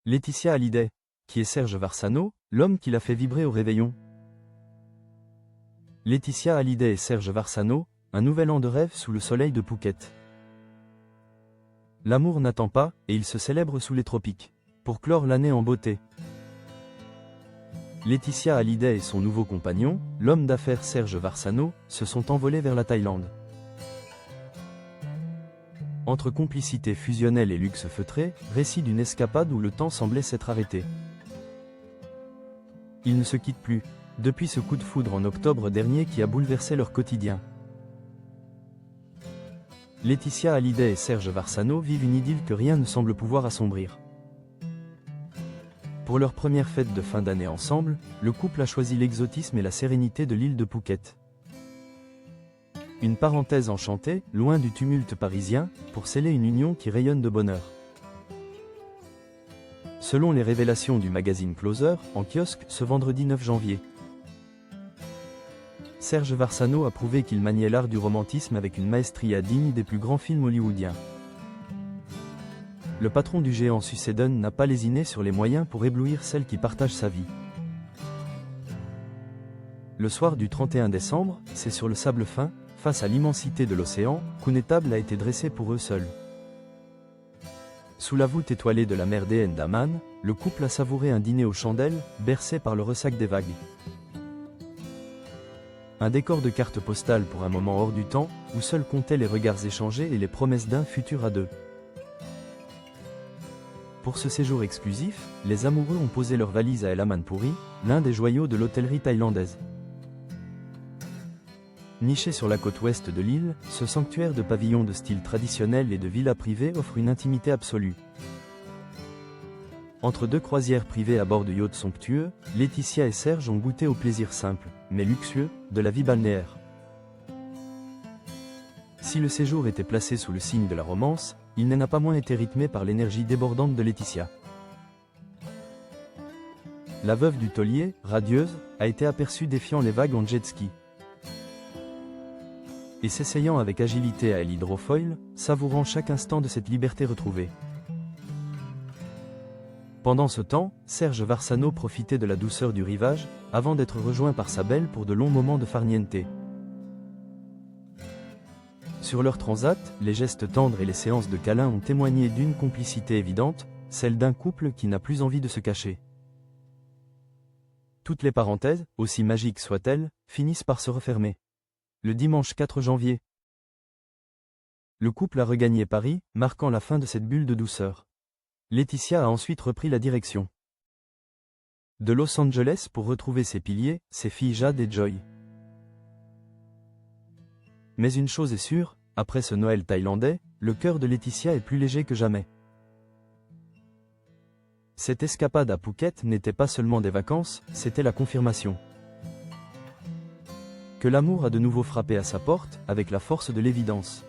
Laetitia Hallyday, qui est Serge Varsano, l'homme qui l'a fait vibrer au réveillon. Laetitia Hallyday et Serge Varsano, un nouvel an de rêve sous le soleil de Phuket. L'amour n'attend pas, et il se célèbre sous les tropiques. Pour clore l'année en beauté. Laetitia Hallyday et son nouveau compagnon, l'homme d'affaires Serge Varsano, se sont envolés vers la Thaïlande. Entre complicité fusionnelle et luxe feutré, récit d'une escapade où le temps semblait s'être arrêté. Ils ne se quittent plus, depuis ce coup de foudre en octobre dernier qui a bouleversé leur quotidien. Laetitia Hallyday et Serge Varsano vivent une idylle que rien ne semble pouvoir assombrir. Pour leur première fête de fin d'année ensemble, le couple a choisi l'exotisme et la sérénité de l'île de Phuket. Une parenthèse enchantée, loin du tumulte parisien, pour sceller une union qui rayonne de bonheur. Selon les révélations du magazine Closer, en kiosque ce vendredi 9 janvier. Serge Varsano a prouvé qu'il maniait l'art du romantisme avec une maestria digne des plus grands films hollywoodiens. Le patron du géant Suceden n'a pas lésiné sur les moyens pour éblouir celle qui partage sa vie. Le soir du 31 décembre, c'est sur le sable fin, face à l'immensité de l'océan, qu'une table a été dressée pour eux seuls. Sous la voûte étoilée de la mer d'Andaman, le couple a savouré un dîner aux chandelles, bercé par le ressac des vagues. Un décor de cartes postales pour un moment hors du temps, où seuls comptaient les regards échangés et les promesses d'un futur à deux. Pour ce séjour exclusif, les amoureux ont posé leurs valises à El Amanpuri, l'un des joyaux de l'hôtellerie thaïlandaise. Niché sur la côte ouest de l'île, ce sanctuaire de pavillons de style traditionnel et de villas privées offre une intimité absolue. Entre deux croisières privées à bord de yachts somptueux, Laetitia et Serge ont goûté au plaisir simple, mais luxueux, de la vie balnéaire. Si le séjour était placé sous le signe de la romance, il n'en a pas moins été rythmé par l'énergie débordante de Laetitia. La veuve du taulier, radieuse, a été aperçue défiant les vagues en jet ski. Et s'essayant avec agilité à l'hydrofoil, savourant chaque instant de cette liberté retrouvée. Pendant ce temps, Serge Varsano profitait de la douceur du rivage, avant d'être rejoint par sa belle pour de longs moments de farniente. Sur leur transat, les gestes tendres et les séances de câlins ont témoigné d'une complicité évidente, celle d'un couple qui n'a plus envie de se cacher. Toutes les parenthèses, aussi magiques soient-elles, finissent par se refermer. Le dimanche 4 janvier. Le couple a regagné Paris, marquant la fin de cette bulle de douceur. Laetitia a ensuite repris la direction de Los Angeles pour retrouver ses piliers, ses filles Jade et Joy. Mais une chose est sûre, après ce Noël thaïlandais, le cœur de Laetitia est plus léger que jamais. Cette escapade à Phuket n'était pas seulement des vacances, c'était la confirmation que l'amour a de nouveau frappé à sa porte, avec la force de l'évidence.